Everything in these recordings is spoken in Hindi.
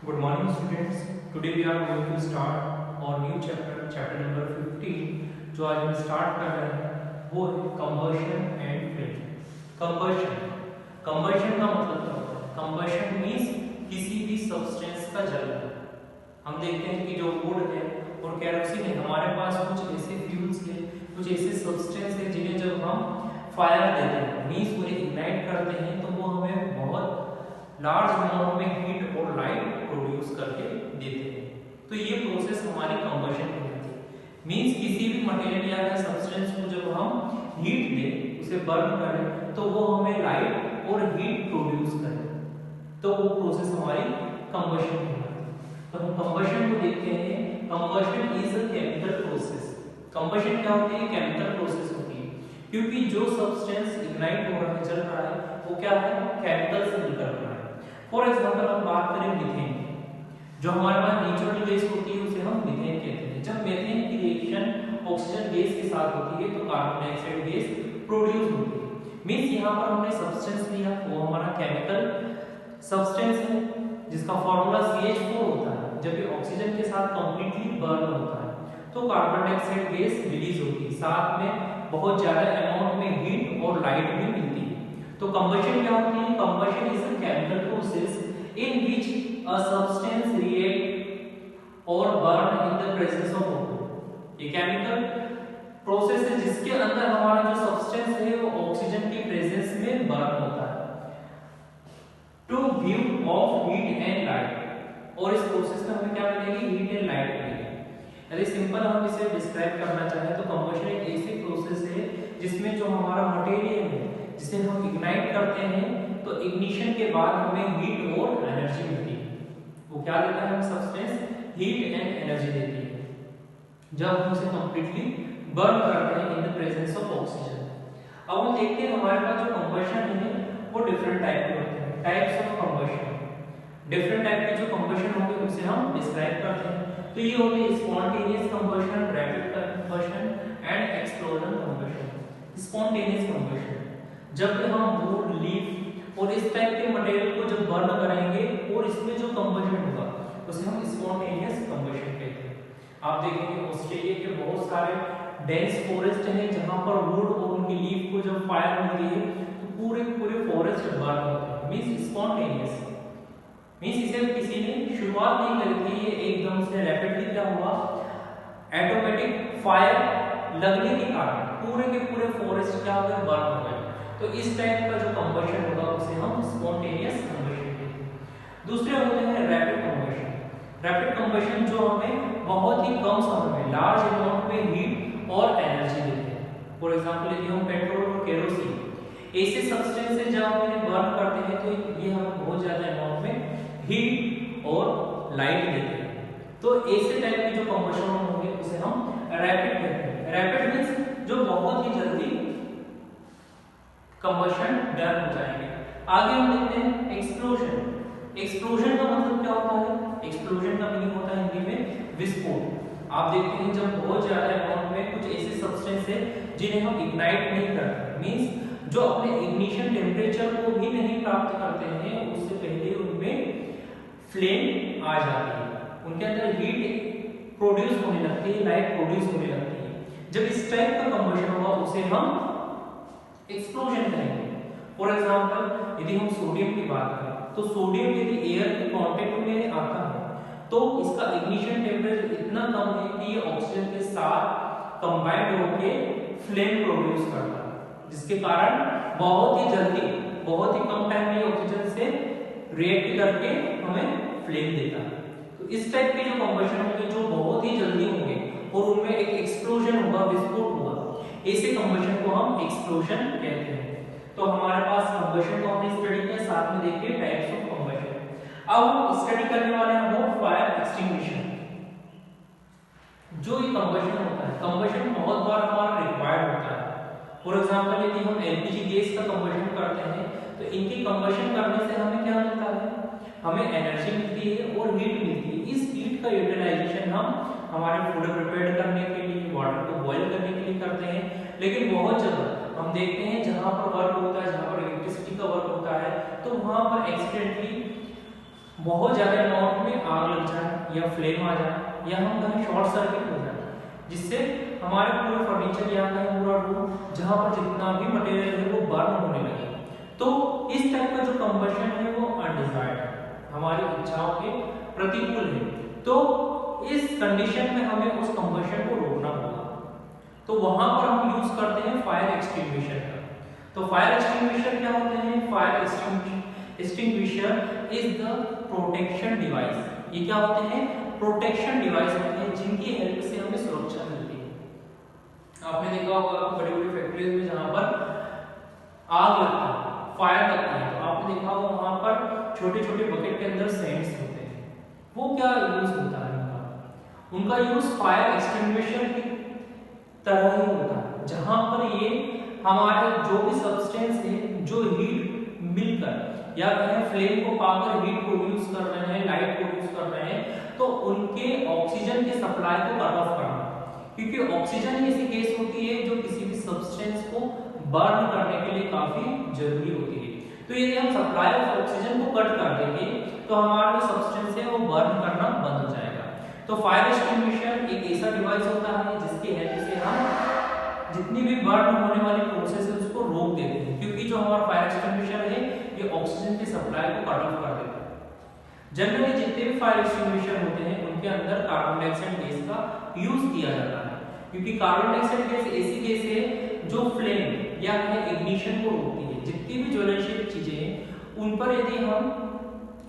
Good morning, students. Today we are going to start our new chapter number 15. जो आज हम स्टार्ट कर रहे हैं वो है कंबशन एंड फ्लेम। कंबशन का मतलब क्या होता है? कंबशन मीन्स किसी भी सब्सटेंस का जलना। हम देखते हैं कि जो वुड है और कैरोसिन है, हमारे पास कुछ ऐसे फ्यूल्स है, कुछ ऐसे सब्सटेंस है जिन्हें जब हम फायर देते हैं मीन्स उन्हें इग्नाइट करते हैं तो वो हमें बहुत लार्ज अमाउंट में हीट और लाइट प्रोड्यूस करके देते हैं। तो ये प्रोसेस हमारी कंबशन कहलाती है। मींस किसी भी मटेरियल या सब्सटेंस को जब हम हीट दें, उसे बर्न करें तो वो हमें लाइट और हीट प्रोड्यूस करे, तो वो प्रोसेस हमारी कंबशन कहलाती है। तो हम कंबशन को देखते हैं। Combustion is a chemical process. Combustion क्या होती है? केमिकल प्रोसेस होती है, क्योंकि जो सब्सटेंस इग्नाइट हो रहा है, जल रहा है, वो क्या है? केमिकल से निकल रहा है। फॉर एग्जाम्पल हम बात करें मीथेन की, जो हमारे पास नेचुरल गैस होती है उसे हम मीथेन कहते हैं। जब मीथेन की रिएक्शन ऑक्सीजन गैस के साथ होती है तो कार्बन डाइऑक्साइड गैस प्रोड्यूस होती है। मींस यहाँ पर हमने सब्सटेंस लिया, वो हमारा केमिकल सब्सटेंस है जिसका फॉर्मूला CH4 होता है। जब ये ऑक्सीजन के साथ कंप्लीटली बर्न होता है तो कार्बन डाइऑक्साइड गैस रिलीज होती है, साथ में बहुत ज्यादा अमाउंट में हीट और लाइट भी मिलती है। तो कंबशन क्या होती है? Combustion is a chemical process in which a substance react or burn in the presence of water। ये केमिकल प्रोसेस है जिसके अंदर हमारा जो सब्सटेंस है वो ऑक्सीजन की प्रेजेंस में बर्न होता है to view of heat and light. और इस प्रोसेस में हमें क्या मिलेगी? हीट एंड लाइट मिलेगी। यदि सिंपल हम इसे डिस्क्राइब करना चाहें तो कंबशन एक ऐसी प्रोसेस है जिसमें जो हमारा मटेरियल है जिसे हम इग्नाइट करते हैं तो इग्निशन के बाद हमें हीट और एनर्जी मिलती है। वो क्या देता है? हमें सब्सटेंस हीट एंड एनर्जी देती है जब हम उसे कंप्लीटली बर्न करते हैं in the presence of oxygen. अब हम देखते हैं हमारे पास जो कंबशन है वो डिफरेंट टाइप के होते हैं। Types of combustion, different type के जो कंबशन होंगे उसे हम डिस्क्राइब करते हैं। तो ये होते हैं spontaneous combustion, rapid combustion and explosion combustion. Spontaneous combustion जब हम वुड, लीफ और इस टाइप के मटेरियल को जब बर्न करेंगे और इसमें जो कंबशन होगा उसे हम स्पॉन्टेनियस कंबशन कहते हैं। आप देखेंगे ऑस्ट्रेलिया के बहुत सारे डेंस फॉरेस्ट हैं जहां पर वुड और उनकी लीफ को जब फायर मिलती है तो पूरे पूरे फॉरेस्ट बर्न होते हैं। मींस स्पॉन्टेनियस मींस इसे किसी ने शुरुआत नहीं करी थी, ये एकदम से रैपिडली क्या हुआ? ऑटोमेटिक फायर लगने के कारण पूरे के पूरे फॉरेस्ट क्या हो गए? बर्न हो गए। तो इस टाइप का जो कंबशन होगा उसे हम स्पॉन्टेनियस कंबशन कहते हैं। दूसरे होते हैं रैपिड कंबशन। रैपिड कंबशन जो हमें बहुत ही कम समय में लार्ज अमाउंट में हीट और एनर्जी देते हैं। फॉर एग्जांपल यदि हम पेट्रोल और केरोसिन ऐसे सब्सटेंस है जब हम इन्हें बर्न करते हैं तो ये हमें बहुत ज्यादा अमाउंट में हीट और लाइट देते हैं। तो ऐसे टाइप के जो कंबशन होंगे उसे हम रैपिड कहते हैं। रैपिड मींस जो बहुत ही जल्दी कंबशन डन हो जाएंगे। आगे हम देखते हैं एक्सप्लोजन। एक्सप्लोजन का मतलब क्या होता है? एक्सप्लोजन का मीनिंग होता है हिंदी में विस्फोट। आप देखते हैं जब बहुत ज्यादा अमाउंट में कुछ ऐसे सब्सटेंस है जिन्हें हम इग्नाइट नहीं करते, मींस जो अपने इग्निशन टेम्परेचर को भी नहीं प्राप्त करते हैं उससे पहले उनमें फ्लेम आ जाती है, उनके अंदर हीट प्रोड्यूस होने लगती है, लाइट प्रोड्यूस होने लगती है। जब इस टाइप का कंबशन होगा उसे हम एक्सप्लोजन करेंगे। फॉर एग्जांपल यदि हम सोडियम की बात करें तो सोडियम यदि एयर के कांटेक्ट में आता है तो इसका इग्निशन टेम्परेचर इतना कम है कि ये ऑक्सीजन के साथ कंबाइंड होकर फ्लेम प्रोड्यूस करता है, जिसके कारण बहुत ही जल्दी, बहुत ही कम टाइम में ऑक्सीजन से रिएक्ट करके हमें फ्लेम देता है। तो इस टाइप के जो कंबशन होंगे जो बहुत ही जल्दी होंगे और उनमें एक एक्सप्लोजन होगा, विस्फोट होगा, ऐसे कंबशन को हम एक्सप्लोजन कहते हैं। तो हमारे पास कंबशन को हमने स्टडी किया, साथ में देखिए टाइप्स ऑफ कंबशन। अब हम स्टडी करने वाले हैं वो फायर एक्सटिंग्विशर। जो ये कंबशन होता है, कंबशन बहुत बार हमारा रिक्वायर्ड होता है। फॉर एग्जांपल यदि हम एलपीजी गैस का कंबशन करते हैं तो इनकी कंबशन करने से हमें क्या मिलता है? हमें एनर्जी मिलती है और हीट मिलती है। इस हीट का यूटिलाइजेशन हम हमारे फूड प्रिपेयर करने के लिए, वाटर को बॉईल करने के लिए करते हैं। लेकिन बहुत जगह हम देखते हैं जहां पर वर्क होता है, जहां पर इलेक्ट्रिसिटी का वर्क होता है, तो वहां पर एक्सीडेंटली बहुत ज्यादा अमाउंट में आग लग जाए या फ्लेम आ जाए या हम कहीं शॉर्ट सर्किट हो जाए, जिससे हमारे पूरे फर्नीचर या कहीं पूरा रूम जहां पर जितना भी मटेरियल है वो बर्न होने लगे, तो इस टाइप का जो कंबशन है वो अनडिजायर्ड है, हमारी इच्छाओं के प्रतिकूल है। तो इस कंडीशन में हमें उस कंबशन को रोकना होगा। तो वहां पर हम यूज करते हैं फायर एक्सटिंग्विशर का। तो फायर एक्सटिंग्विशर क्या होते हैं? Fire extinguisher is the protection device. ये क्या होते हैं? प्रोटेक्शन डिवाइस होते हैं जिनकी हेल्प से हमें सुरक्षा मिलती है। आपने देखा होगा बड़ी बड़ी फैक्ट्रीज में जहां पर आग लगती है, फायर लगती है, तो आपने देखा होगा वहां पर छोटे छोटे बकेट के अंदर सैंड्स होते हैं। वो क्या यूज होता है उनका यूज फायर एक्सटिंग्विशर की तरह ही होता है, जहां पर ये हमारे जो भी सब्सटेंस है जो हीट मिलकर या कहें फ्लेम को पाकर हीट प्रोड्यूस कर रहे हैं, लाइट प्रोड्यूस कर रहे हैं, तो उनके ऑक्सीजन के सप्लाई को कट ऑफ करना, क्योंकि ऑक्सीजन ऐसी गैस होती है जो किसी भी सब्सटेंस को बर्न करने के लिए काफी जरूरी होती है। तो यदि हम सप्लाई ऑफ ऑक्सीजन को कट कर देंगे तो हमारा जो सब्सटेंस है वो बर्न करना बंद हो जाएगा। तो फायर एक्सटिंग्विशर एक ऐसा डिवाइस होता है जिसकी हेल्प से हम जितनी भी बर्न होने वाली प्रोसेस है उसको रोक देते हैं, क्योंकि जो हमारा फायर एक्सटिंग्विशर है ये ऑक्सीजन की सप्लाई को कट ऑफ कर देता है। जनरली जितने भी फायर एक्सटिंग्विशर होते हैं उनके अंदर कार्बन डाइऑक्साइड गैस का यूज किया जाता है, क्योंकि कार्बन डाइऑक्साइड गैस ऐसी गैस है जो फ्लेम या इग्निशन को रोकती है। जितनी भी ज्वलनशील चीजें हैं उन पर यदि हम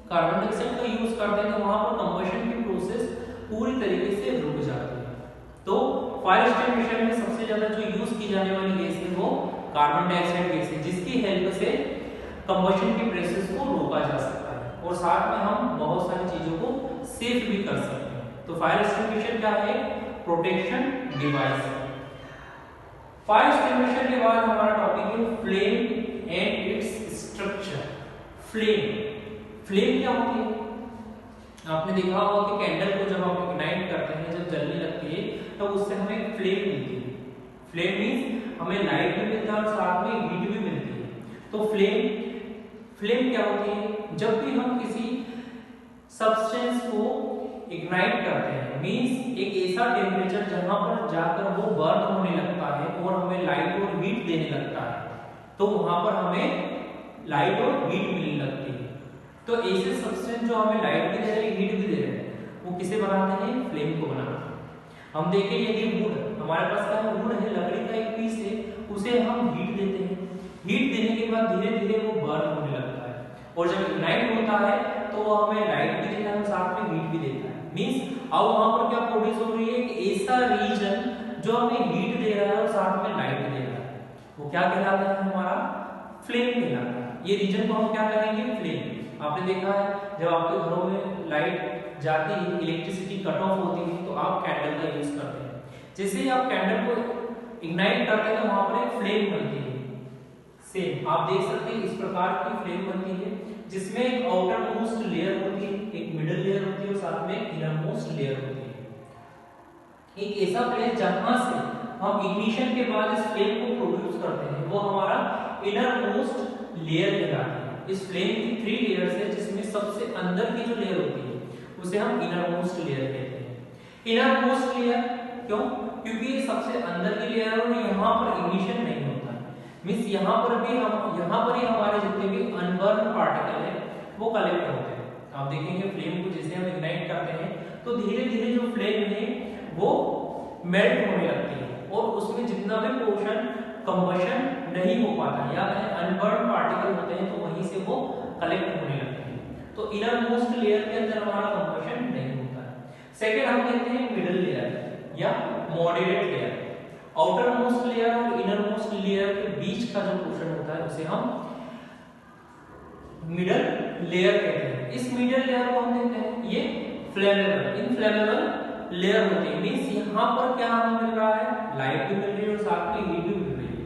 कार्बन डाइऑक्साइड का यूज करते हैं तो वहां पर कंबशन की प्रोसेस पूरी तरीके से रुक जाती है। तो फायर एक्सटिंग्विशर में सबसे ज्यादा जो यूज की जाने वाली गैस है वो कार्बन डाइऑक्साइड गैस है, जिसकी हेल्प से कंबशन की प्रोसेस को रोका जा सकता है और साथ में हम बहुत सारी चीजों को सेफ भी कर सकते हैं। तो फायर एक्सटिंग्विशर क्या है? Protection device. फायर एक्सटिंग्विशर के बाद हमारा टॉपिक है flame and its structure. Flame क्या होती है? आपने देखा होगा कि कैंडल को जब आप इग्नाइट करते हैं, जब जलने लगती है तो उससे हमें फ्लेम मिलती है। फ्लेम मींस हमें लाइट भी मिलता है और साथ में हीट भी मिलती है। तो फ्लेम क्या होती है? जब भी हम किसी सब्सटेंस को इग्नाइट करते हैं, मींस एक ऐसा टेम्परेचर जहां पर जाकर वो बर्न होने लगता है और हमें लाइट और हीट देने लगता है, तो वहां पर हमें लाइट और हीट मिलने लगती है। तो ऐसे सब्सटेंस जो हमें लाइट भी दे रहे हैं, हीट भी दे रहे हैं, वो किसे बनाते हैं? फ्लेम को बनाते हैं। हम देखें यदि वुड, हमारे पास क्या है? वुड है, लकड़ी का एक पीस है, उसे हम हीट देते हैं। हीट देने के बाद धीरे धीरे वो बर्न होने लगता है और जब इग्नाइट होता है तो वो हमें लाइट भी देता है, साथ में हीट भी देता है। मींस अब वहां पर क्या प्रोड्यूस हो रही है? एक ऐसा रीजन जो हमें हीट दे रहा है और साथ में लाइट दे रहा है, वो क्या कहलाता है? हमारा फ्लेम कहलाता है। ये रीजन को हम क्या कहेंगे? फ्लेम। आपने देखा है जब आपके घरों में लाइट जाती है, इलेक्ट्रिसिटी कट ऑफ होती है, तो आप कैंडल का यूज करते हैं। जैसे ही आप कैंडल को इग्नाइट करते हैं तो वहां पर एक फ्लेम बनती है। सेम आप देख सकते हैं इस प्रकार की फ्लेम बनती है, जिसमें एक आउटर मोस्ट लेयर होती है, एक मिडिल लेयर होती है और साथ में एक इनर मोस्ट लेयर होती है। एक ऐसा प्लेस जहां से हम इग्निशन के बाद इस फ्लेम को प्रोड्यूस करते हैं, वो हमारा इनर मोस्ट लेयर कहलाती है। इस फ्लेम की 3 लेयर्स है, जिसमें सबसे अंदर की जो लेयर होती है उसे हम इनर मोस्ट लेयर कहते हैं। इनर मोस्ट लेयर क्यों? क्योंकि ये सबसे अंदर की लेयर और यहाँ पर इग्निशन नहीं होता है। मींस यहाँ पर ही हमारे जितने भी अनबर्न पार्टिकल है वो कलेक्ट होते हैं। आप देखेंगे फ्लेम को जैसे हम इग्नाइट करते हैं तो धीरे धीरे जो फ्लेम है वो मेल्ट होने लगती है और उसमें जितना भी पोर्शन कंबशन नहीं हो पाता या अनबर्न पार्टिकल होते हैं तो वहीं से वो कलेक्ट होने लगते हैं। तो इनर मोस्ट लेयर के अंदर हमारा कंबशन नहीं होता है। सेकंड हम कहते हैं मिडिल लेयर या moderate layer. Outer most layer और इनर मोस्ट लेयर के बीच का जो पोर्शन होता है उसे हम मिडिल लेयर कहते हैं। इस मिडिल लेयर को हम कहते हैं ये फ्लेमेबल, इनफ्लेमेबल लेयर होती है। मींस यहाँ पर क्या हमें मिल रहा है? लाइट भी मिल रही है और साथ में हीट भी मिल रही है।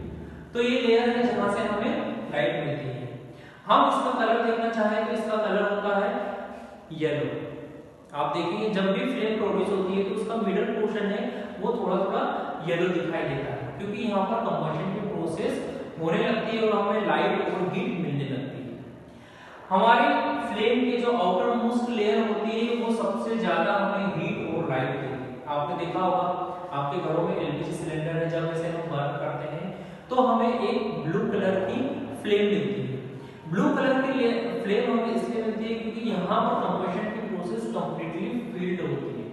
तो ये लेयर है जहां से हमें लाइट मिलती है। हम इसका कलर देखना चाहें तो इसका कलर होता है येलो। आप देखेंगे जब भी फ्लेम प्रोड्यूस होती है तो उसका मिडल पोर्शन है वो थोड़ा थोड़ा येलो दिखाई देता है, क्योंकि यहाँ पर कंबशन की प्रोसेस होने लगती है और हमें लाइट और हीट मिलने लगती है। हमारे फ्लेम के जो आउटर मोस्ट लेयर होती है वो सबसे ज्यादा हमें हीट और लाइट देती है। आपने देखा होगा आपके घरों में एलपीजी सिलेंडर है, जब इसे हम बर्न करते हैं तो हमें एक ब्लू कलर की फ्लेम मिलती है। ब्लू कलर की फ्लेम हमें इसलिए मिलती है क्योंकि यहाँ पर कंबशन की प्रोसेस कंप्लीटली फील्ड होती है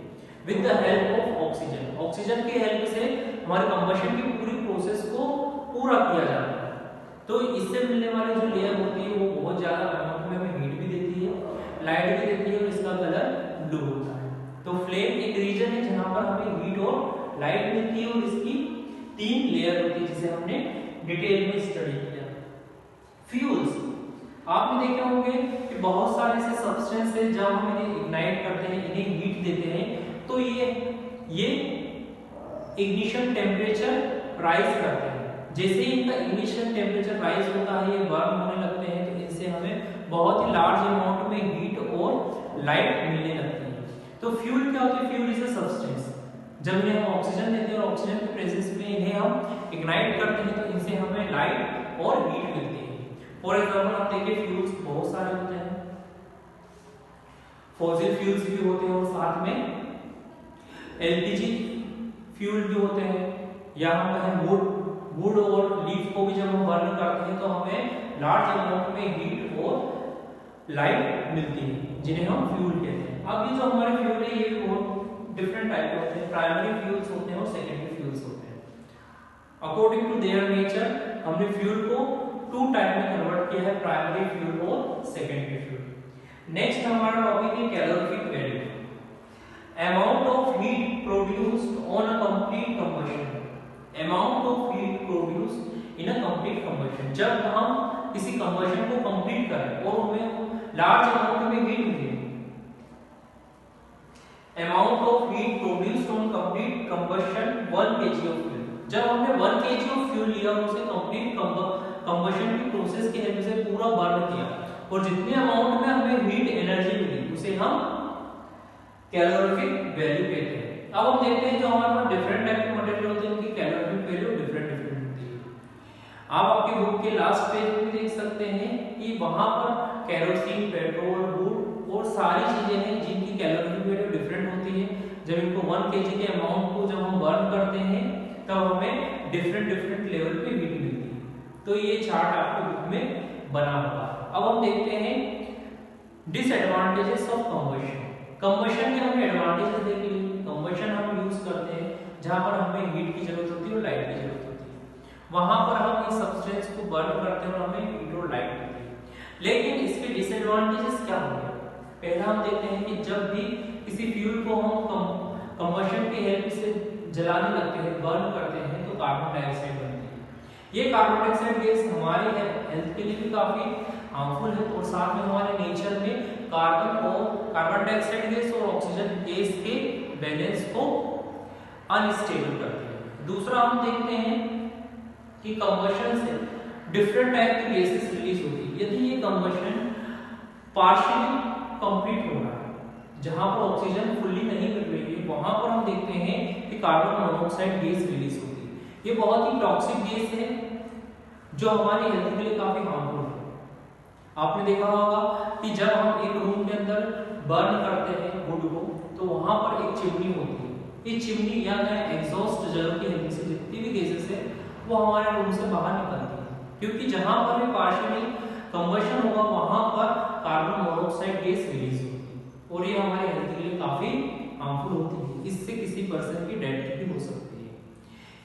with the help of oxygen. Oxygen की हेल्प से हमारे कंबशन की पूरी प्रोसेस को पूरा किया जाता है। तो इससे मिलने वाली जो लेयर होती है वो बहुत ज्यादा अमाउंट में हमें हीट भी देती है, लाइट भी देती है और इसका कलर ब्लू होता है। तो फ्लेम एक रीजन है जहां पर हमें हीट और लाइट मिलती है और इसकी 3 लेयर होती है जिसे हमने डिटेल में स्टडी किया। फ्यूल्स, आपने देखे होंगे कि बहुत सारे ऐसे सब्सटेंस है जब हम इन्हें इग्नाइट करते हैं, इन्हें हीट देते हैं तो ये इग्निशन टेम्परेचर राइज करते हैं। जैसे ही इनका इग्निशन टेम्परेचर राइज होता है, ये बर्न होने लगते हैं, तो इनसे हमें बहुत ही लार्ज अमाउंट में हीट और लाइट मिलने लगती है। तो फ्यूल क्या होती है? Fuel is a substance. जब इन्हें हम ऑक्सीजन देते हैं और ऑक्सीजन के प्रेजेंस में इन्हें हम इग्नाइट करते हैं तो इनसे हमें लाइट और हीट मिलती है। फॉर एग्जांपल आप देखिए फ्यूल्स बहुत सारे होते हैं, फॉसिल फ्यूल्स भी होते हैं और साथ में एलपीजी फ्यूल भी होते हैं, या हम कहें वुड और लीफ को भी जब हम बर्न करते हैं तो हमें लार्ज अमाउंट में हीट और लाइट मिलती है जिन्हें हम फ्यूल कहते हैं। अब ये जो हमारे फ्यूल है ये बहुत डिफरेंट टाइप के होते हैं, प्राइमरी फ्यूल्स होते हैं और सेकेंडरी फ्यूल्स होते हैं। अकॉर्डिंग टू देयर नेचर हमने फ्यूल को 2 टाइप में कन्वर्ट किया है, प्राइमरी फ्यूल और सेकेंडरी फ्यूल। नेक्स्ट हमारा टॉपिक है calorific value, amount of heat produced on a complete combustion, amount of heat produced in a complete combustion। जब हम किसी कंबशन को कंप्लीट करें और हमें लार्ज अमाउंट में हीट मिले, amount of heat produced on complete combustion 1 kg of fuel। जब हमने 1 kg of fuel लिया और उसे कंप्लीट कंबशन की प्रोसेस की हेल्प से पूरा बर्न किया और जितने अमाउंट में हमें हीट एनर्जी मिली उसे हम कैलोरीफिक वैल्यू कहते हैं। अब हम देखते हैं जो हमारे पास डिफरेंट टाइप के मटेरियल होते हैं उनकी कैलोरीफिक वैल्यू डिफरेंट होती है। आप आपके बुक के लास्ट पेज में देख सकते हैं कि वहां पर केरोसिन, पेट्रोल, वुड और सारी चीजें हैं जिनकी कैलोरीफिक वैल्यू डिफरेंट होती है। जब इनको 1 kg के अमाउंट को जब हम बर्न करते हैं तब हमें डिफरेंट लेवल पे हीट मिलती है। तो ये चार्ट आपके बुक में बना हुआ है। अब हम देखते हैं डिसएडवांटेजेस ऑफ कंबशन। कंबशन के हमें एडवांटेजेस देख लिए। कंबशन हम यूज करते हैं जहां पर हमें हीट की जरूरत होती है और लाइट की जरूरत होती है, वहां पर हम इस सब्सटेंस को बर्न करते हैं और हमें हीट और लाइट मिलती है। लेकिन इसके डिसएडवांटेजेस क्या होंगे? पहला हम देखते हैं कि जब भी किसी फ्यूल को हम कंबशन की हेल्प से जलाने लगते हैं, बर्न करते हैं, तो कार्बन डाइऑक्साइड बनती है। ये कार्बन डाइऑक्साइड गैस हमारे हेल्थ के लिए भी काफी हार्मफुल है और साथ में हमारे नेचर में कार्बन डाइऑक्साइड गैस और ऑक्सीजन गैस के बैलेंस को अनस्टेबल करती है। दूसरा हम देखते हैं कि कंबशन से डिफरेंट टाइप की गैसेस रिलीज होती है। यदि ये कंबशन पार्शियली कंप्लीट हो रहा है, जहां पर ऑक्सीजन फुल्ली नहीं मिल रही है, वहां पर हम देखते हैं कि कार्बन मोनोऑक्साइड गैस रिलीज होती है। ये बहुत ही टॉक्सिक गैस है जो हमारी हेल्थ के लिए काफी हार्मफुल है। आपने देखा होगा कि जब हम एक रूम के अंदर बर्न करते हैं वुड को तो वहां पर एक चिमनी होती है। ये चिमनी या एग्जॉस्ट जल की हेल्प से जितनी भी गैसेस है वो हमारे रूम से बाहर निकलती है, क्योंकि जहां पर भी पार्शियली कंबशन होगा वहां पर कार्बन मोनोऑक्साइड गैस रिलीज होती है और ये हमारे हेल्थ के लिए काफी हार्मफुल होती है। इससे किसी पर्सन की डेथ भी हो सकती है।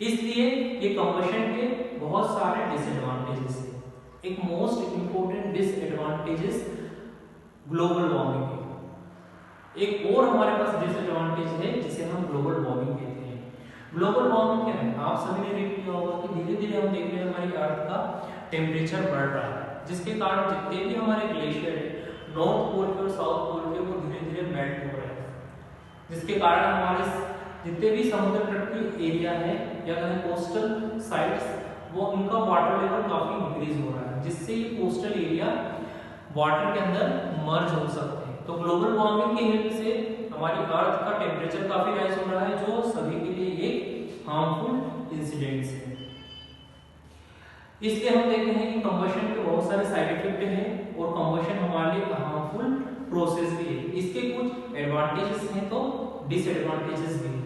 इसलिए ये कंबशन के बहुत सारे डिसएडवांटेजेस हैं। एक most important disadvantages global warming है। एक और हमारे पास डिसएडवांटेज है जिसे हम ग्लोबल वार्मिंग कहते हैं। ग्लोबल वार्मिंग क्या है? आप सभी ने रीड किया होगा कि धीरे धीरे हम देख रहे हैं हमारी अर्थ का टेम्परेचर बढ़ रहा है, जिसके कारण जितने भी हमारे ग्लेशियर है नॉर्थ पोल पे और साउथ पोल पे वो धीरे धीरे मेल्ट हो रहे हैं, जिसके कारण हमारे जितने भी समुद्र तट की एरिया है या कहें कोस्टल साइट्स वो उनका वाटर लेवल काफी इंक्रीज हो रहा है, जिससे ये कोस्टल एरिया वाटर के अंदर मर्ज हो सकते हैं। तो ग्लोबल वार्मिंग की हेल्प से हमारी अर्थ का टेम्परेचर काफी राइज हो रहा है, जो सभी के लिए एक हार्मफुल इंसिडेंट्स है। इसलिए हम देखते हैं कि कंबशन के बहुत सारे साइड इफेक्ट हैं और कंबशन हमारे लिए हार्मफुल प्रोसेस भी है। इसके कुछ एडवांटेजेस हैं तो डिसएडवांटेजेस भी हैं।